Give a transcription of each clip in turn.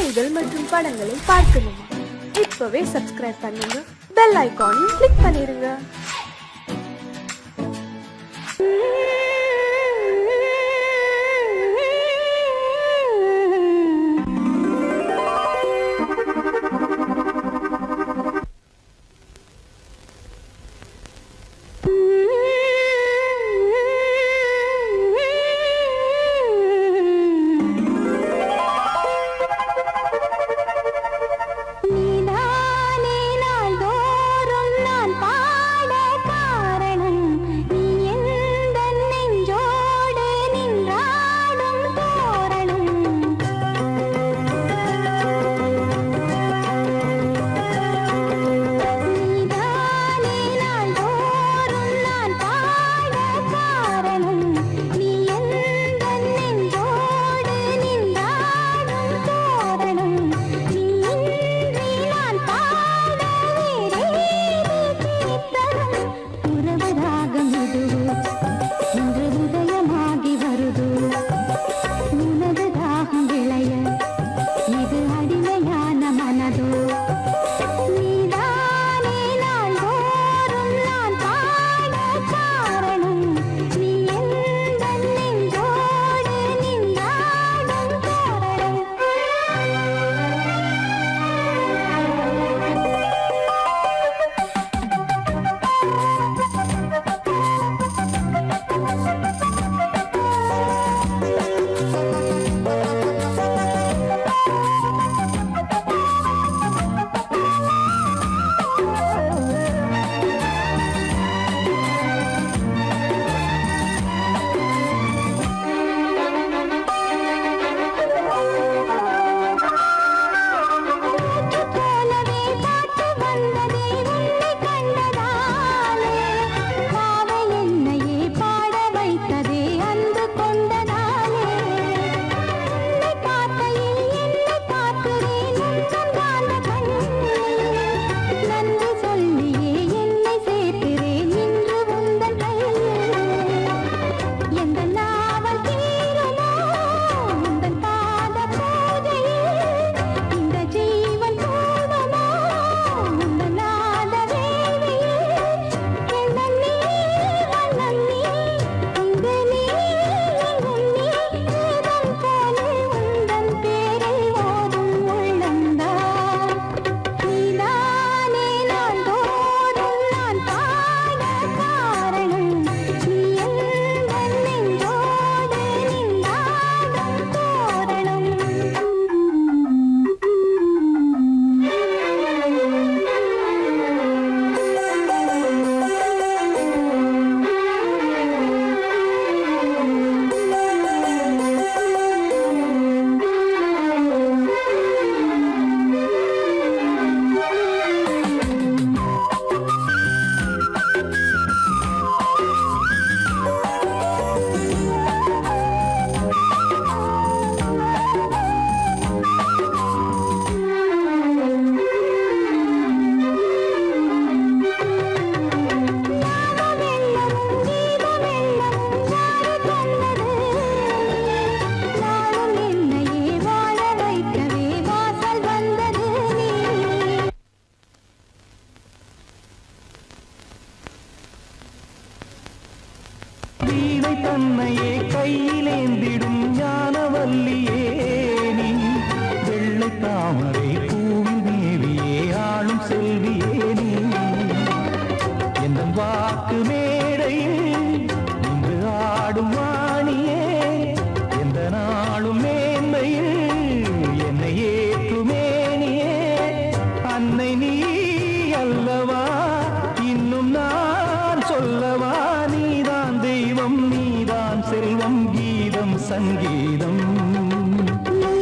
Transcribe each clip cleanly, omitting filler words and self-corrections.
செய்திகள் மற்றும் படங்களை பார்க்கணுமா? இப்பவே சப்ஸ்கிரைப் பண்ணுங்க, பெல் ஐகானையும் கிளிக் பண்ணிருங்க. தன்னையே கையிலேந்திடும் ஞானவல்லியே நீ, வெள்ளை தாமரை பூவில் மேவியே ஆளும் செல்வியே நீ, எந்த வாக்கு மேடையில் இன்று ஆடும் வாணியே, எந்த நாளும் மேன்மையில் என்னை ஏற்றுமேனியே, அன்னை நீ அல்லவா இன்னும் நான் சொல்லவா, நீதான் தெய்வம் நீதான் செல்வம் கீதம் சங்கீதம். நீ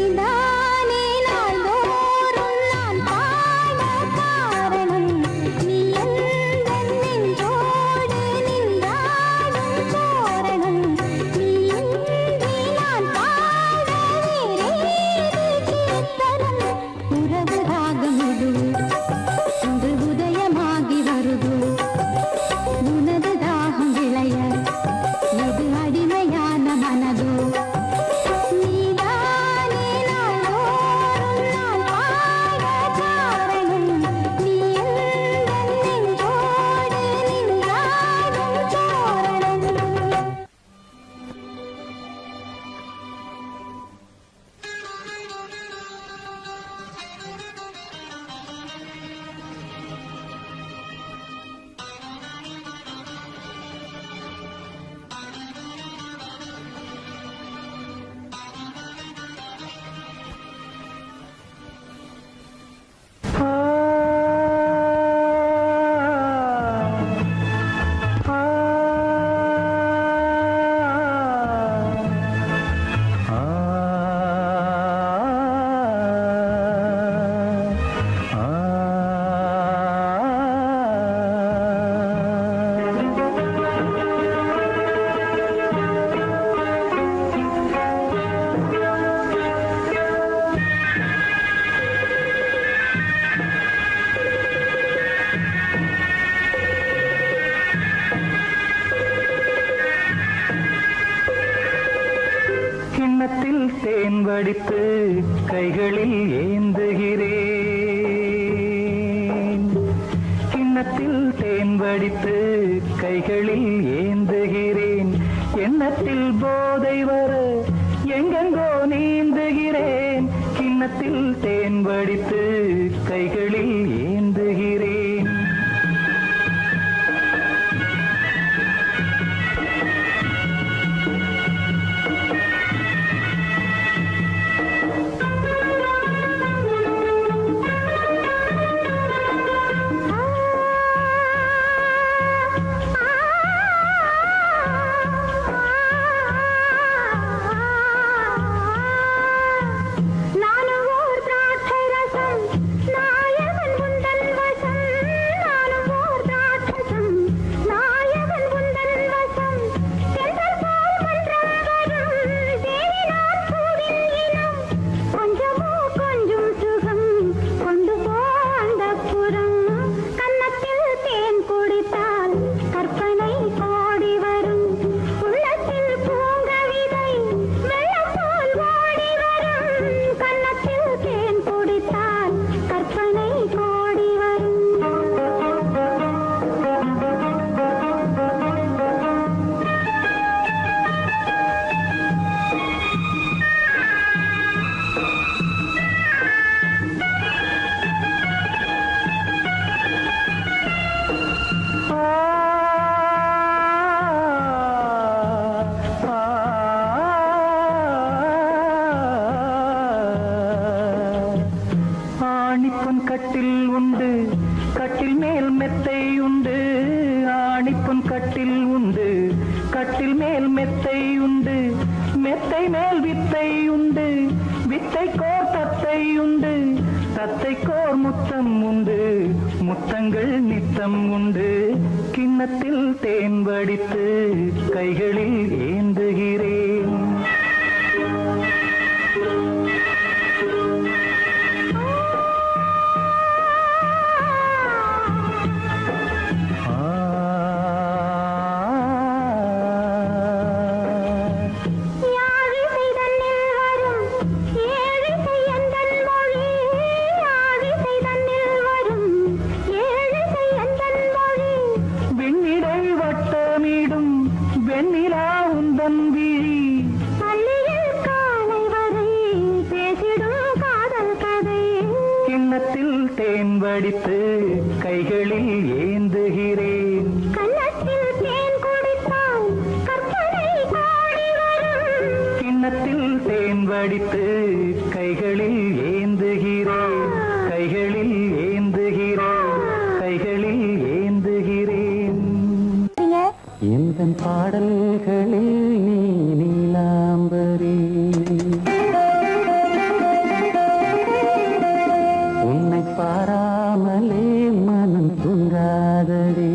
வடித்து கைகளில் ஏந்துகிறேன். கிண்ணத்தில் தேன் வடித்து கைகளில் ஏந்துகிறேன். எண்ணத்தில் போதை வர எங்கெங்கோ நீந்துகிறேன். கிண்ணத்தில் தேன் வடித்து கைகளில் ஏந்துகிறேன். ஆணிப்பொன் கட்டில் உண்டு, கட்டில் மேல் மெத்தை உண்டு. ஆணிப்பொன் கட்டில் உண்டு, கட்டில் மேல் மெத்தை உண்டு. மெத்தை மேல் வித்தை உண்டு, வித்தைக்கோர் தத்தை உண்டு. தத்தைக்கோர் முத்தம் உண்டு, முத்தங்கள் நித்தம் உண்டு. கிண்ணத்தில் தேன் வடித்து கைகளில் ஏந்துகிறேன். வெண்ணிலா உந்தன் விழி பள்ளியில் காலை வரை பேசிடும் காதல் கதை. கிண்ணத்தில் தேன் வடித்து கைகளில் ஏந்துகிறேன். கண்ணத்தில் தேன் குடித்தால் கற்பனை பாடி வரும். கிண்ணத்தில் தேன் வடித்து கைகளில் ஏந்துகிறேன். கைகளில் ஏந்துகிறேன். கைகளில் ஏந்துகிறேன். எந்தன் பாடல்களில் நீ நீலாம்பரி, உன்னை பாராமலே மனம் தூங்காதடி.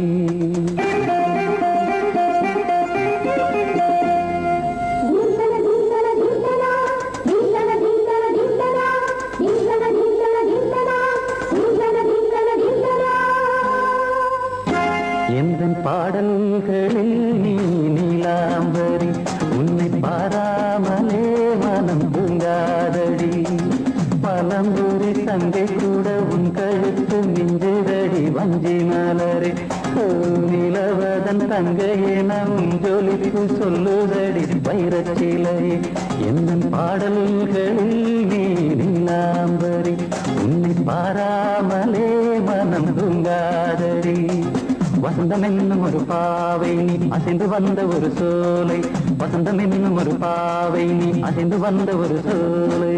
எந்தன் பாடல்களில் நீ நீலாம்பரி, உன்னை பாராமலே மனம் தூங்காதடி. பலம்புரி தங்கை கூட உன் கழுத்து மிஞ்சுதடி வஞ்சி மலரே. நிலவதன் தங்கையே நம் ஜொலிப்பு சொல்லுதடி வைரச்சிலையே. எந்தன் பாடல்களில் நீ நீலாம்பரி, உன்னை பாராமலே மனம் தூங்காதடி. வசந்தம் என்னும் ஒரு பாவை நீ அசைந்து வந்த ஒரு சோலை. வசந்தம் என்னும் ஒரு பாவை நீ அசைந்து வந்த ஒரு சோலை.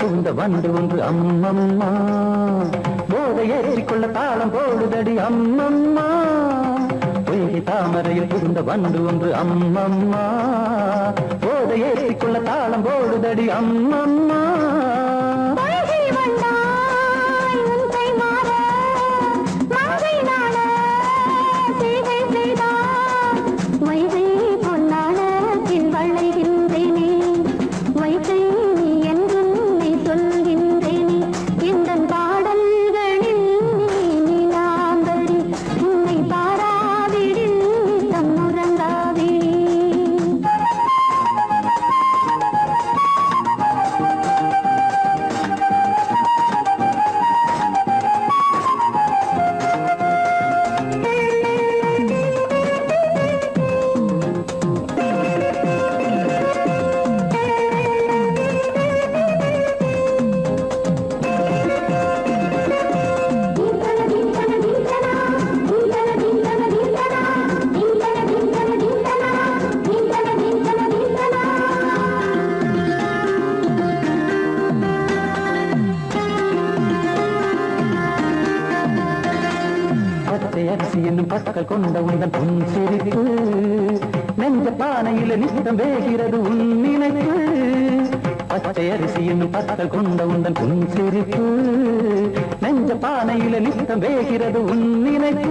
புகுந்த வண்டு ஒன்று அம்மம்மா போதை ஏற்றிக்கொள்ள தாளம் போடுதடி அம்மம்மா பொய்கை தாமரையில் புகுந்த வண்டு ஒன்று அம்மம்மா போதை ஏற்றிக்கொள்ள தாளம் போடுதடி அம்மம்மா பற்கள் கொண்ட உந்தன் பொன் சிரிப்பு நெஞ்ச பானையில நித்தம் வேகிறது உன் நினைப்பு பச்சை அரிசி என்னும் பற்கள் கொண்ட உந்தன் பொன் சிரிப்பு நெஞ்ச பானையில நித்தம் வேகிறது உன் நினைப்பு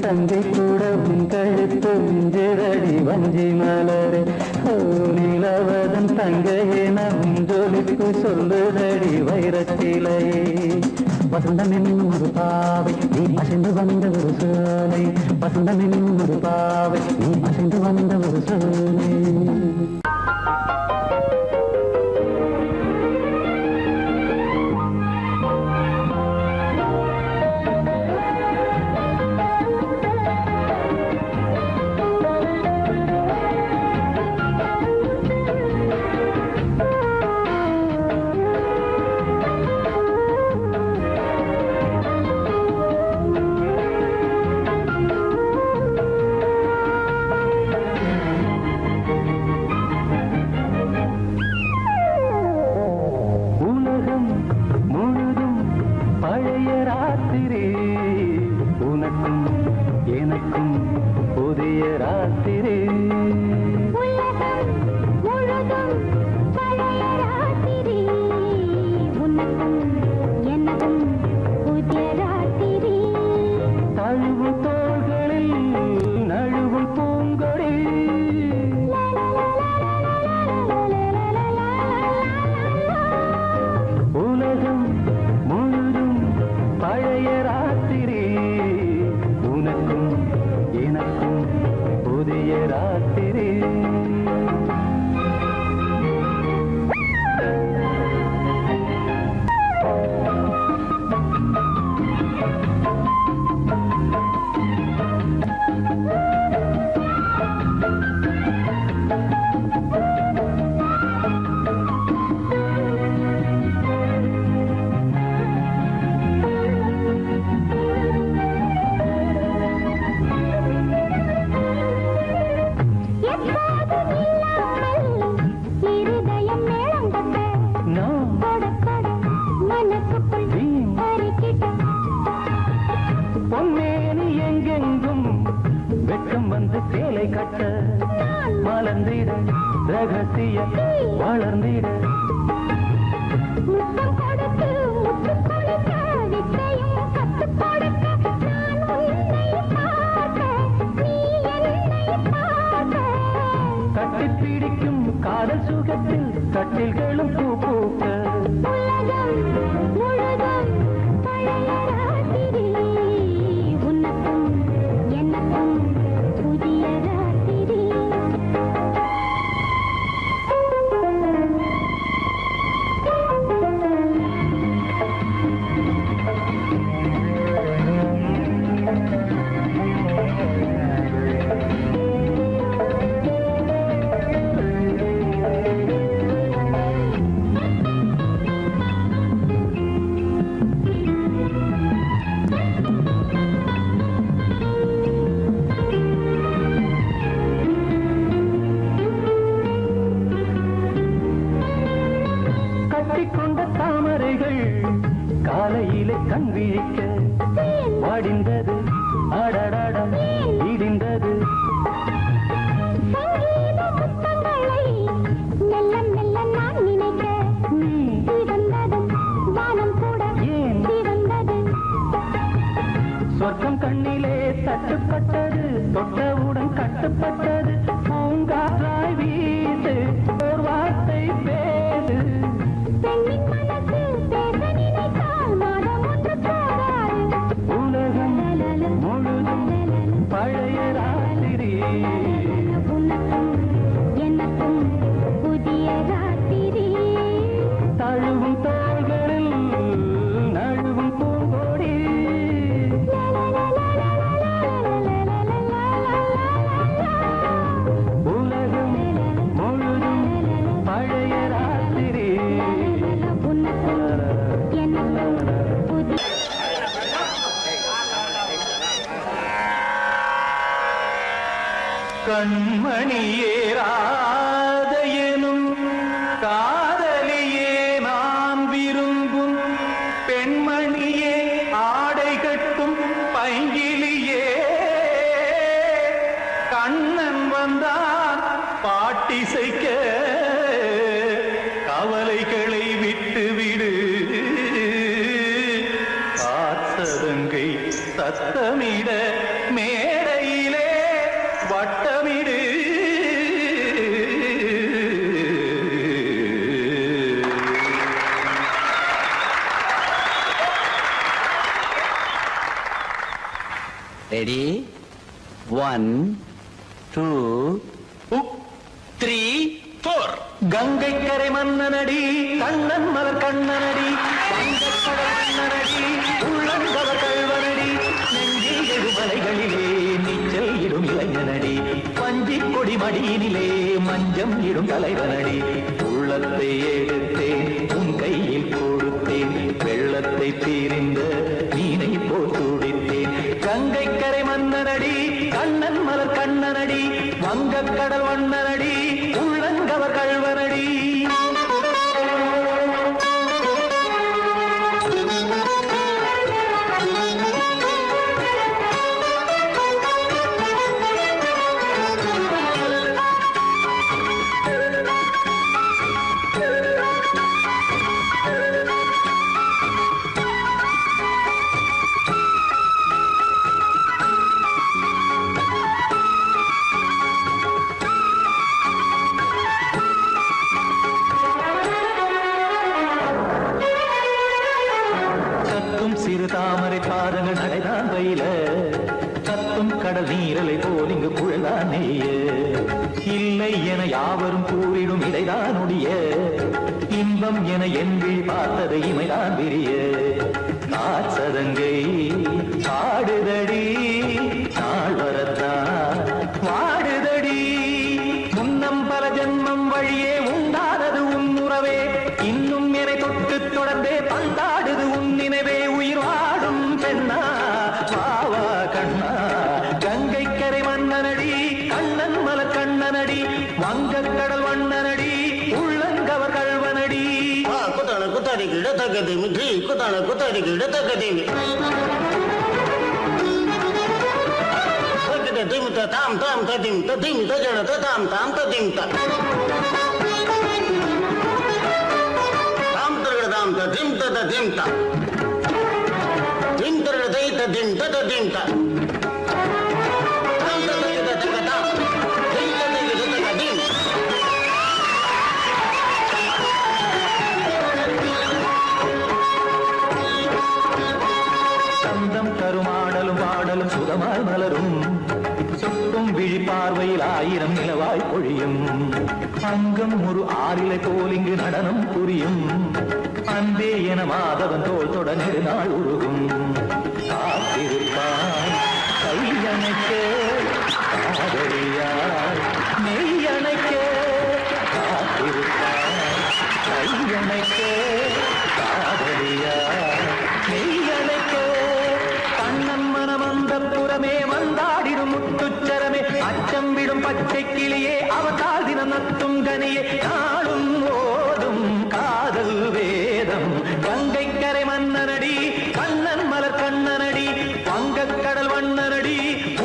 தங்கை கூட உன் கழுத்து மிஞ்சரடி வஞ்சி மலரே நிலவதன் தங்கையென ஜொலிப்பு சொல்லுதடி வைரத்திலையே வசந்தம் என்னும் ஒரு பாவை நீ அசைந்து வந்த ஒரு சோலை வசந்தம் என்னும் ஒரு பாவை நீ அசைந்து வந்த ஒரு சோலை தொட்டவுடன் கட்டுப்பட்டது பூங்காற்றாய் வீசு ஒரு வார்த்தை பேசு உலகம் முழுதும் பழைய ராத்திரி தழுவும் தோள்களில் நழுவும் பூங்கோடி உலகம் முழுதும் பழைய ராத்திரி கண்மணியேராத எனும் காதலியே நான் விரும்பும் பெண்மணியே ஆடை கட்டும் பைங்கிலியே கண்ணன் வந்தான் பாட்டிசைக்க கவலைகளை விட்டுவிடு ஆசதங்கை சத்தமிட மேடையிலே வட்டமிடு ரெடி 1 2 3 4 கங்கை கரை மன்னனடி கண்ணன் மலர் கண்ணனடி வங்கக்கடல் மன்னனடி உள்ளங்கவர் கல்வனடி நெஞ்சில் எழுமலைகளிலே நீச்சல் இடும் இளைஞனடி பஞ்சிக் கொடி மடியினிலே மஞ்சம் இடும் தலைவனடி உள்ளத்தை எடுத்தேன் உன் கையில் கொடுத்தேன் வெள்ளத்தை தீரிந்த மீனை போல் துடித்தேன் கங்கை கரை மன்னனடி கண்ணன் மலர் கண்ணனடி வங்கக்கடல் வண்ணனடி உள்ளங்கவர் கல்வனடி சிறு தாமரை பாதங்கள் நடைதான் வயில கத்தும் கடல் நீரலை போல் இங்கு குழலான் நெய்ய இல்லை என யாவரும் கூறிடும் இடைதான் உடைய இன்பம் என என்பி பார்த்தது இமைதான் விரிய காசதங்கை பாடுதடி நாள் வரத்தான் வாடுதடி முன்னம் பல ஜென்மம் வழியே உண்டானது உன் உறவே இன்னும் என்னை தொட்டு தொடர்ந்தே பந்தாடுது உன் நினைவே உயிர் வாடும் பெண்ணா பாவா கண்ணா கங்கை கரை மன்னனடி கண்ணன் மலர் கண்ணனடி வங்கக்கடல் வண்ணனடி உள்ளங்கவர் கல்வனடி குத்தான குத்தாடி கிட தக்கதி மிற்றி குத்தான குத்தாடி கிட தக்கதி திமுத்த தாம் தாம் ததிம் ததிம் தஜன தாம் தாம் ததிம் தாம் தரகட தாம் ததிம் ததிம் திம் தரகட தை ததிம் ததிம் தாம் தரகட தகதாம் திம் தரகட தகதிம் சந்தம் கருமாடலும் பாடலும் சுதமாய் மலரும் சொட்டும் விழி பார்வையில் ஆயிரம் நிலவாய் பொழியும் அங்கம் ஒரு ஆறிலை போல் இங்கு நடனம் புரியும் அன்பே என மாதவன் தோல் தொட நெடுநாள் உருகும் காத்திருப்பான் கையணைக்க காதலியாய் மெய்யணைக்க காத்திருப்பான் கையணைக்க காதலியாய் மெய்யணைக்க கண்ணன் மனமந்த புறமே வந்தாடிடும் முத்துச்சரமே அச்சம் விடும் பச்சை கிளியே அவதால் தினம் நத்தும் கனியே நாளும் ஓதும் காதல் வேதம் கங்கை கரை மன்னனடி கண்ணன் மலர் கண்ணனடி வங்கக்கடல் வண்ணனடி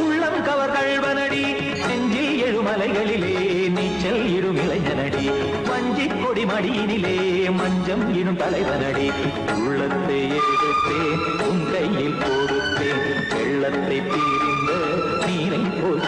உள்ளம் கவர் கல்வனடி நெஞ்சில் எழுமலைகளிலே நீச்சல் இடும் இளைஞனடி வஞ்சிக் கொடி மடியினிலே மஞ்சம் இடும் தலைவனடி உள்ளத்தை எடுத்தேன் உன் கையில் கொடுத்தேன் வெள்ளத்தை தீரிந்த நீரை போல்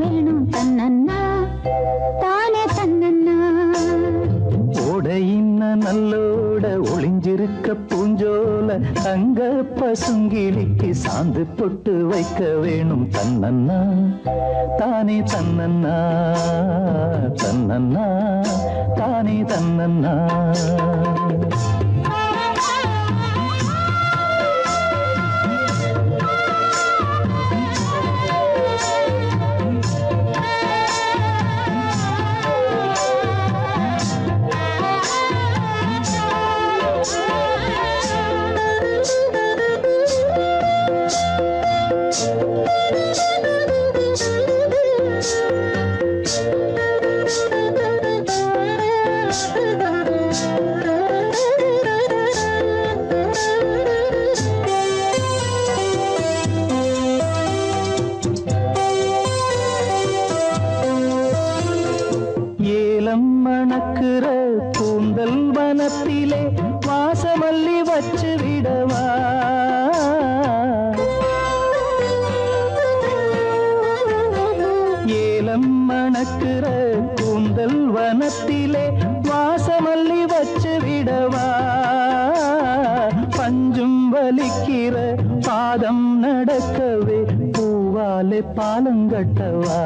வேணும் தன்னன்னா தானே தன்னன்னா. ஓடையின்ன நல்லோட ஒளிஞ்சிருக்க பூஞ்சோல அங்க பசுங்கிளிக்கு சாந்து பொட்டு வைக்க வேணும் தன்னன்னா தானே தன்னன்னா தன்னன்னா தானே தன்னன்னா. மணக்குற கூந்தல் வனத்திலே வாசமல்லி வச்சு விடவா. ஏலம் மணக்குற கூந்தல் வனத்திலே வாசமல்லி வச்சு விடவா. பஞ்சும் வலிக்கிற பாதம் நடக்கவே பூவாலே பாலங்கட்டவா.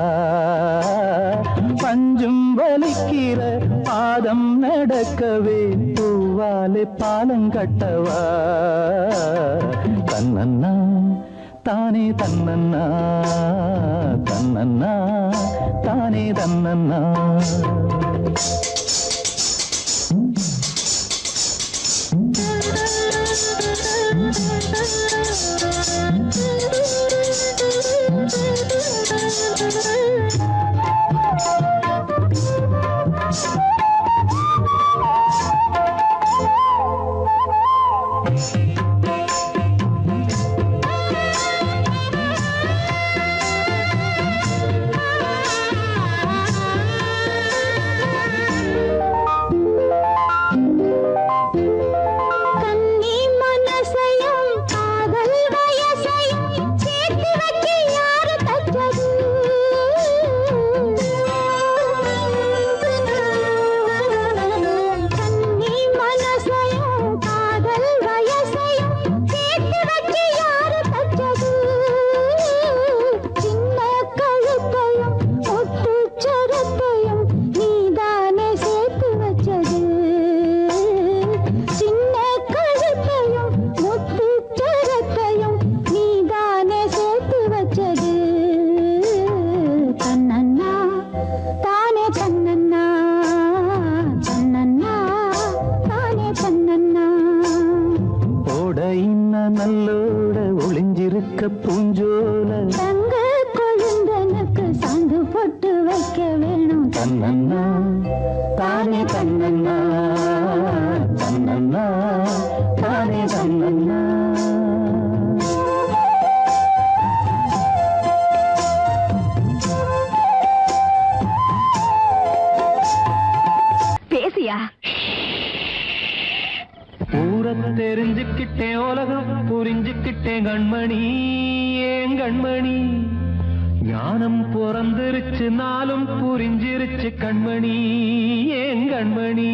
பஞ்சும் வலிக்கிற பாதம் நடக்கவே பூவாலே பாலங்கட்டவா. தன்னன்னா தானே தன்னன்னா தன்னன்னா தானே தன்னன்னா. நல்லோட ஒளிஞ்சிருக்க பூஞ்சோல தங்க கொழுந்தனுக்கு சாந்து போட்டு வைக்க வேணும் தன்னன்னா தானே தன்னன்னா தன்னன்னா தானே தன்னன்னா. பேசியா ஊரத்தை தெரிஞ்சுக்கிட்டேன் உலகம் புரிஞ்சுக்கிட்டேன் கண்மணி ஏன் கண்மணி. ஞானம் பிறந்திருச்சு நாளும் புரிஞ்சிருச்சு கண்மணி ஏன் கண்மணி.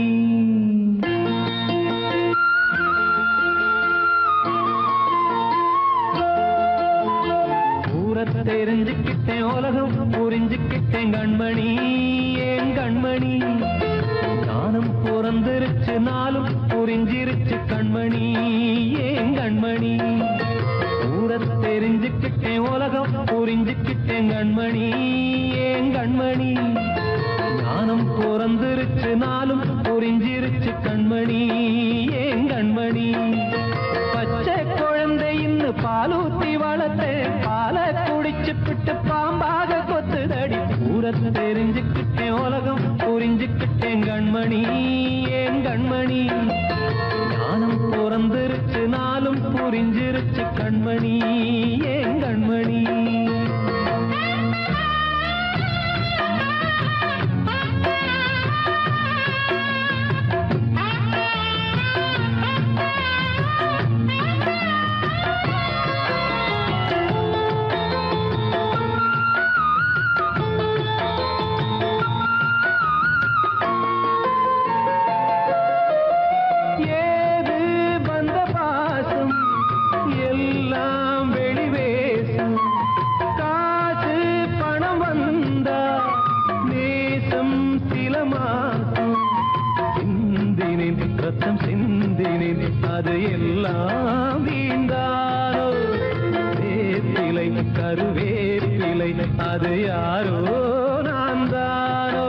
ஊரத்தை தெரிஞ்சுக்கிட்டேன் உலகம் புரிஞ்சுக்கிட்டேன் கண்மணி ஏன் கண்மணி. ஞானம் பிறந்திருச்சு நாளும் புரிஞ்சிருச்சு கண்மணி ஏன் கண்மணி. ஊரத் தெரிஞ்சுக்கிட்டேன் உலகம் புரிஞ்சுக்கிட்டேன் கண்மணி ஏன் கண்மணி. ஞானம் பிறந்திருச்சு நாளும் புரிஞ்சிருச்சு கண்மணி ஏன் கண்மணி. பச்சை குழந்தை இன்னும் பாலூத்தி வளர்த்தேன் பாலை குடிச்சு பிட்டு பாம்பாக கொத்துதடி. ஊரத் தெரிஞ்சுக்கிட்டேன் உலகம் புரிஞ்சுக்கிட்டேன் கண்மணி ஏன் கண்மணி. ஞானம் பிறந்திருச்சு நாளும் புரிஞ்சிருச்சு கண்மணி ஏன் கண்மணி. சில மாசம் சிந்தினேன், ரத்தம் சிந்தினேன், அது எல்லாம் வீந்தாரோ. வேப்பிலை கருவேப்பிலை அது யாரோ நான் தானோ.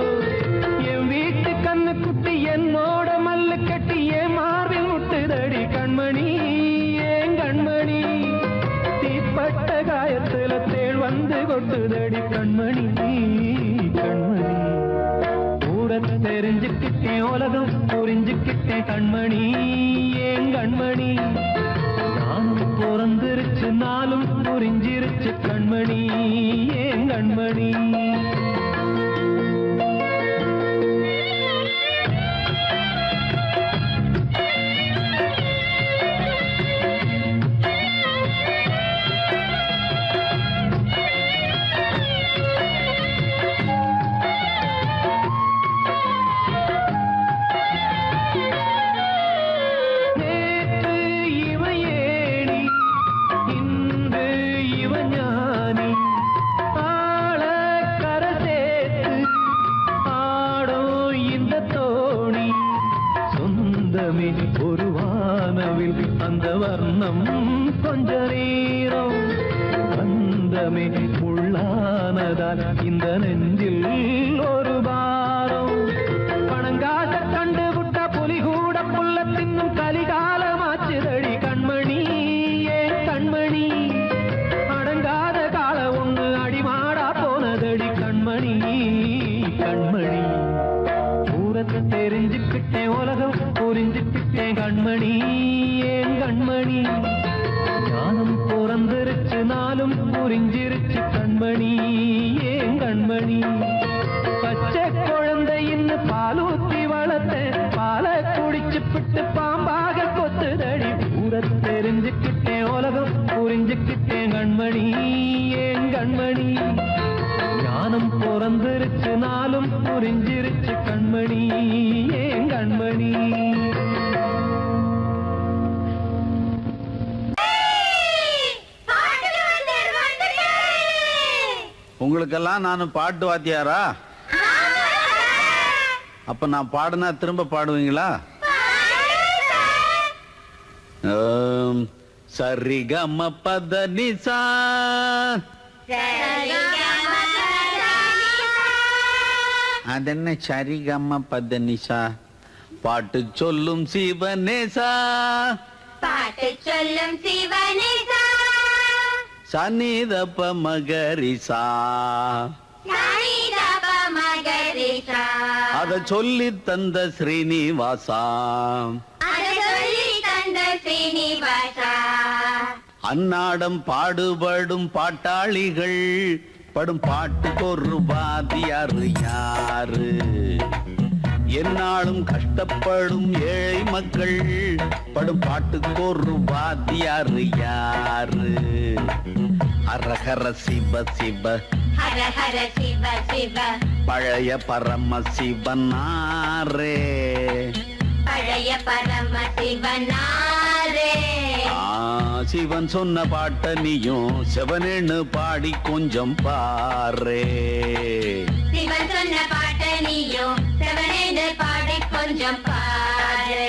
என் வீட்டு கண்ணு குட்டி என்னோட மல்லு கட்டி என் மார்பில் முட்டுதடி கண்மணி, ஏன் கண்மணி. தீப்பட்ட காயத்துல தேள் வந்து கொட்டுதடி கண்மணி, கண்மணி. கூட தெரிஞ்சுக்கிட்டேன் உலகம் புரிஞ்சுக்கிட்டேன் கண்மணி, ஏன் கண்மணி. நானும் பிறந்திருச்சு நாளும் புரிஞ்சிருச்சு கண்மணி, ஏன் கண்மணி. ஒரு வானவில் அந்த வர்ணம் கொஞ்ச நேரம் வந்தமே உள்ளானதால் இந்த நெஞ்சில் ஒரு பாரம். பணங்காச கண்டு விட்ட புலி கூட புல்ல தின்னும் கலிகாலமாச்சுதடி கண்மணி, ஏன் கண்மணி. அடங்காத கால ஒண்ணு அடிமாடா போனதடி கண்மணி, கண்மணி. ஊரத்தை தெரிஞ்சுக்கிட்டேன் உலகம் புரிஞ்சுக்கிட்டேன் கண்மணி, ஏன் கண்மணி. ஞானம் பிறந்திருச்சு நாளும் புரிஞ்சிருச்சு கண்மணி, ஏன் கண்மணி. பச்சை குழந்தை இன்னும் பாலூத்தி வளர்த்த பாலை குடிச்சு பிட்டு பாம்பாக கொத்துதடி. ஊரத்தை தெரிஞ்சுக்கிட்டேன் உலகம் புரிஞ்சுக்கிட்டேன் கண்மணி, ஏன் கண்மணி. ஞானம் பிறந்திருச்சு நாளும் புரிஞ்சிருச்சு கண்மணி, ஏன் கண்மணி. உங்களுக்கெல்லாம் நான் பாட்டு வாத்தியாரா? அப்ப நான் பாடுனா திரும்ப பாடுவீங்களா? சரிகம பத நிசா அதென்ன சரிகம பத நிசா? பாட்டு சொல்லும் சிவனேசா, பாட்டு சொல்லும் சிவனேசா. சனிதப்ப மகரிசா, சனிதப்ப மகரிசா. அத சொல்லி தந்த ஸ்ரீனிவாசா, அத சொல்லி தந்த ஸ்ரீனிவாசா. அன்னாடம் பாடுபடும் பாட்டாளிகள் படும் பாட்டுக்கு ஒரு வாத்தியாரு யாரு? என்னாலும் கஷ்டப்படும் ஏழை மக்கள் படும் பாட்டுக்கு ஒரு வாத்தியாரு யாரு? ஹரஹர சிவ சிவ, ஹர ஹர சிவ சிவ. பழைய பரம சிவனாரே, பழைய பரம சிவனாரே. சிவன் சொன்ன பாட்ட நீயும் சிவனேன்னு பாடி கொஞ்சம் பாரே. சிவன் சொன்ன பாட்ட நீயும் சிவனேன்னு பாடி கொஞ்சம் பாரு.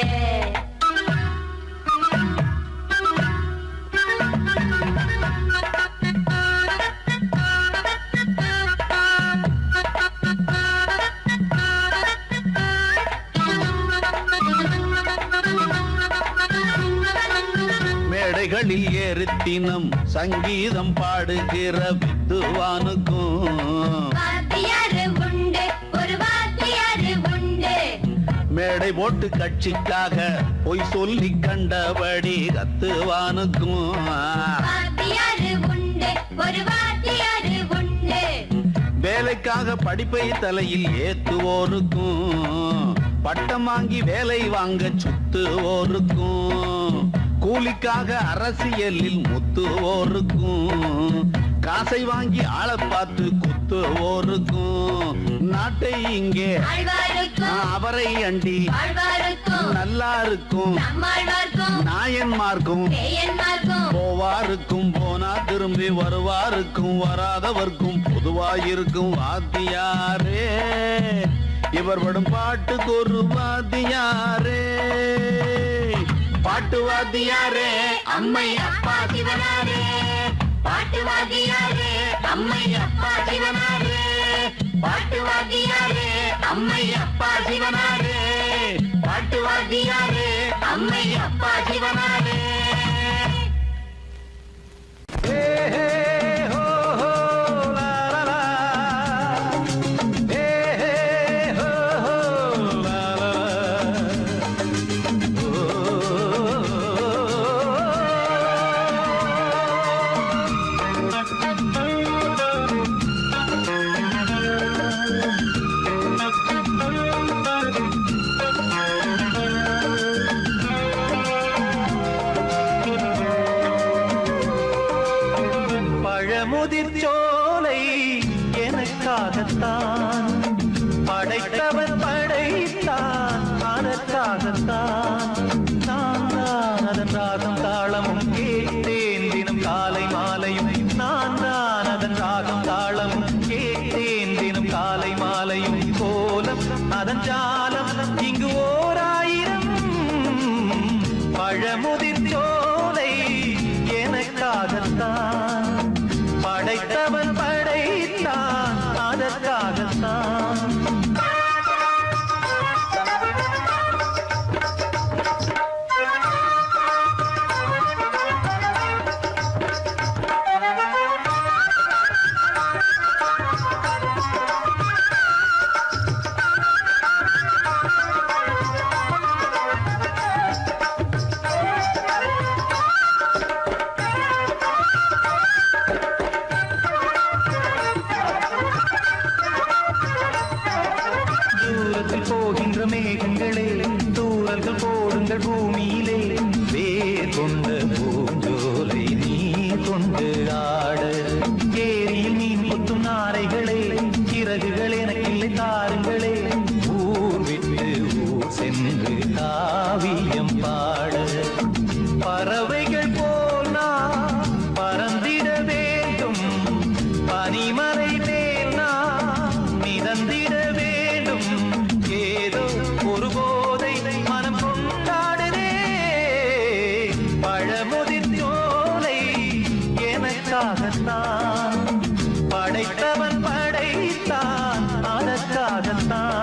மேடைகளில் ஏறித்தினம் சங்கீதம் பாடுகிற வித்துவானுக்கும் வாத்தியாரு உண்டு, ஒரு வாத்தியாரு உண்டு. மேடை போட்டு கட்சிக்காக பொய் சொல்லி கண்டபடி கத்துவானுக்கும் வாத்தியாரு உண்டு, ஒரு வாத்தியாரு உண்டு. வேலைக்காக படிப்பை தலையில் ஏத்துவோருக்கும் பட்டம் வாங்கி வேலை வாங்க சுத்துவோருக்கும் கூலிக்காக அரசியலில் முத்துவோருக்கும் காசை வாங்கி ஆளை பார்த்து குத்துவோருக்கும் நாட்டை இங்கே அவரை அண்டி நல்லா இருக்கும் நாயன்மார்க்கும் போவாருக்கும் போனா திரும்பி வருவாருக்கும் வராதவர்க்கும் பொதுவாயிருக்கும் வாத்தியாரே இவர் படும் பாட்டுக்கு ஒரு வாத்தியாரே, பாட்டு வாத்தியாரே அம்மை அப்பா சிவனாரே, பாட்டு வாத்தியாரே அம்மை அப்பா சிவனாரே, பாட்டு வாத்தியாரே அம்மை அப்பா சிவனாரே, பாட்டு வாத்தியாரே அம்மை அப்பா சிவனாரே. பழமுதிர்ச்சோலை எனக்காகத்தான் படைத்தவன் படைத்தான், அதற்காகத்தான் நான் தான் அதன் ராகம் தாளமும் கேட்டேன் தினம் காலை மாலையும், நான் தான் அதன் ராகம் தாளமும் கேட்டேன் தினம் காலை மாலையும், கோலம் அதன் ஜாலம் இங்கு ஓர் ஆயிரம். பழமுதிர்ச்சோலை எனக்காகத்தான் படைத்தவன் படைத்தான், அதற்காகத்தான். போகின்ற மேகங்களே தூரல்கள் போடுங்கள் பூமியிலே, வேர் கொண்ட பூஞ்சோலை நீ கொண்டு ஆட, ஏரியில் மீன் கொத்தும் நாரைகளே சிறகுகள் எனக்கில்லை தாருங்களே, ஊர் விட்டு ஊர் சென்று காவியம் பாட, பறவைகள் போல் நான் பறந்திட வேண்டும், பனிமலை மேல் நான் மிதந்திட வேண்டும், ஏதோ ஒரு போதை மனம் கொண்டாடுதே. பழமுதிர்ச்சோலை எனக்காகத்தான் படைத்தவன் படைத்தான், அதற்காகத்தான்.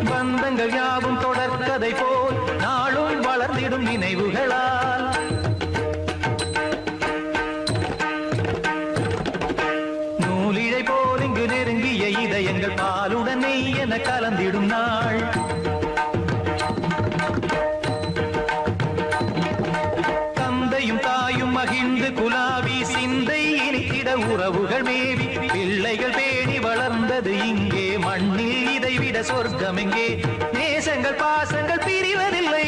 பந்தங்கள் யாவும் தொடர்கதை போல் நாளும் வளர்ந்திடும் நினைவுகளால், நூலிழை போல் இங்கு நெருங்கிய இதயங்கள் பாலுடன் நெய் என கலந்திடும் நாள், தந்தையும் தாயும் மகிழ்ந்து குலாவி சிந்தை இனித்திட உறவுகள் மேவி, பிள்ளைகள் பேணி வளர்ந்தது இங்கே மண்ணில், இதைவிட சொர்க்கம் எங்கே, நேசங்கள் பாசங்கள் பிரிவதில்லை,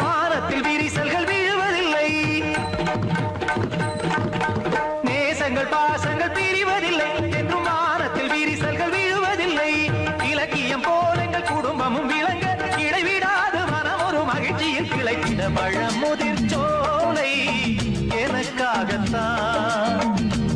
வானத்தில் விரிசல்கள் விழுவதில்லை, நேசங்கள் பாசங்கள் பிரிவதில்லை என்றும் வானத்தில் விரிசல்கள் விழுவதில்லை, இலக்கியம் போல எங்கள் குடும்பமும் விளங்க இடைவிடாது மனம் ஒரு மகிழ்ச்சியில் கிளைத்திட. பழமுதிர்ச்சோலை எனக்காகத்தான்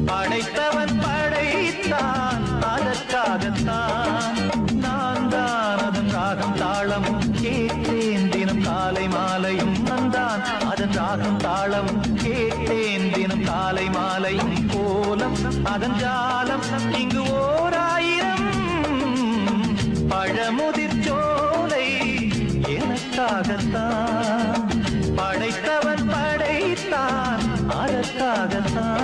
படைத்தவன் படைத்தான், அதற்காகத்தான் நான் தான் அதன் ராகம் தாளமும் கேட்டேன் தினம் காலை மாலையும், நான் அதன் ராகம் தாளமும் கேட்டேன் தினம் காலை மாலையும், கோலம் அதன் ஜாலம் இங்கு ஓர் ஆயிரம். பழமுதிர்ச்சோலை எனக்காகத்தான் படைத்தவன் படைத்தான், அதற்காகத்தான்.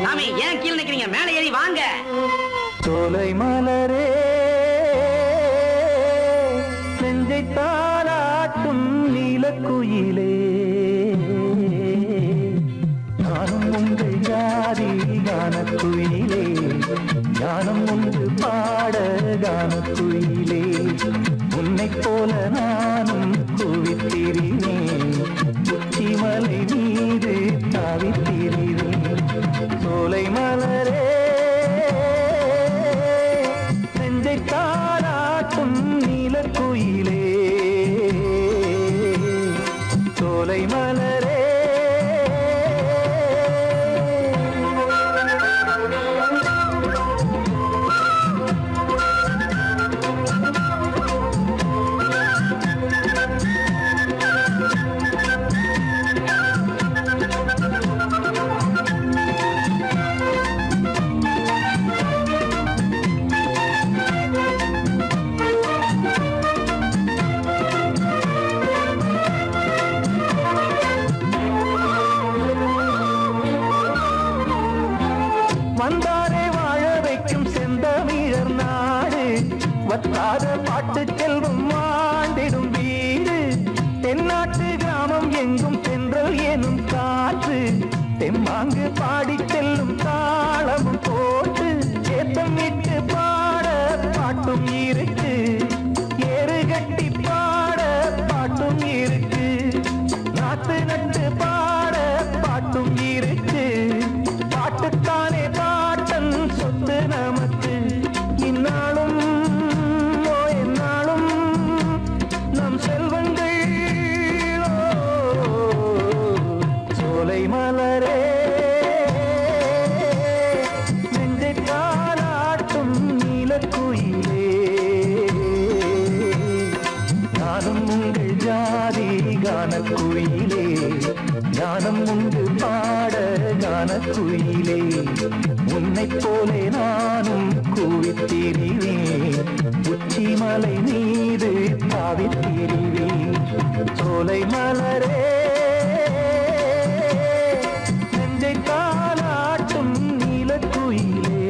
சாமி ஏன் கீழே நிக்கிறீங்க, மேலே சோலை மலரே நெஞ்சை தாளாட்டும் நீலக்குயிலே நானும் உங்கள் ஜாதி கானக்குயிலே ஞானம் ஒன்று பாட கானக்குயிலே உன்னைப் போல நானும் குவித்திரினேன் உச்சிமலை மீது தாவித்திரினேன் சோலை மலரே நெஞ்சை தாளாட்டும் நீலக்குயிலே சோலை மலரே வந்தாரே வாழ வைக்கும் செந்தமிழர் நாடு வத்தாத பாட்டு செல்வம் மாண்டிடும் வீடு தென்னாட்டு கிராமம் எங்கும் தென்றல் எனும் காற்று தெம்மாங்கு பாடி செல்லும் தாளமும் போட்டு ஏத்தம் விட்டு பாட பாட்டும் இருக்கு ஏறு கட்டி பாட பாட்டும் இருக்கு நாட்டு நட்டு பாட பாட்டும் இருக்கு பாட்டுத்தானே பாட்டன் சொத்து நமக்கு இந்நாளும் எந்நாளும் நம் செல்வங்கள் சோலை மலரே நெஞ்சை தாளாட்டும் நீலக்குயிலே நானும் உங்கள் ஜாதி கானக்குயிலே ஞானம் உண்டு பாட கானக்குயிலே உன்னைப் போலே நானும் கூவித்திரிவேன் உச்சிமலை மீது தாவித்திரிவேன் சோலை மலரே நெஞ்சை தாளாட்டும் நீலக்குயிலே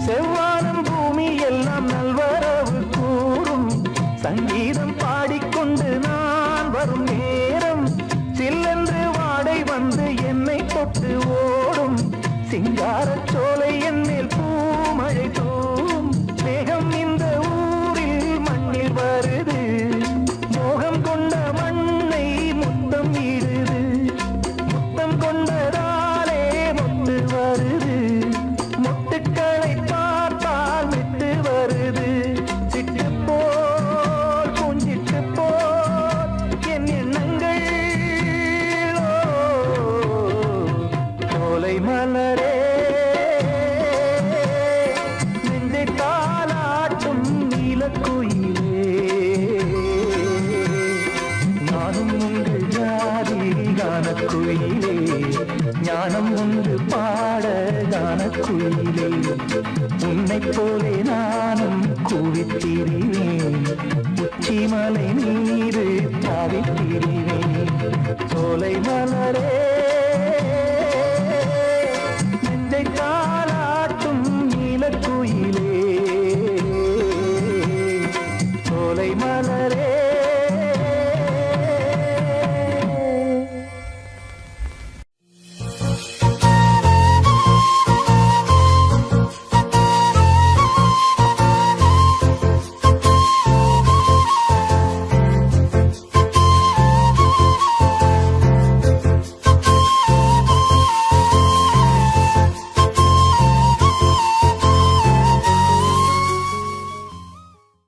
செவ்வானம் பூமி எல்லாம் நல்வரவு கூறும் சங்கீதம் பாடிக்கொண்டு நான் வரும் நேரம் சில்லென்று வாடை வந்து என்னை தொட்டு ஓடும் சிங்காரச் சோலை என் மேல் பூமழை தூவும் மேகம் இந்த ஊரில் மண்ணில் வருது மோகம் கொண்ட மண்ணை முத்தம் இடுது முத்தம் கொண்டதாலே முத்து வருது முத்துக்களை பார்த்தால் விட்டு வருது சிட்டு போல் பூஞ்சிட்டு போல் என் எண்ணங்கள் சோலை மலரே நெஞ்சை தாளாட்டும் நீலக்குயிலே நானும் உங்கள் ஜாதி கானக்குயிலே ஞானம் உண்டு பாட கானக்குயிலே உன்னைப் போலே நானும் கூவித்திரிவேன் உச்சிமலை மீது தாவித்திரிவேன் சோலை மலரே நெஞ்சை தாளாட்டும் நீலக்குயிலே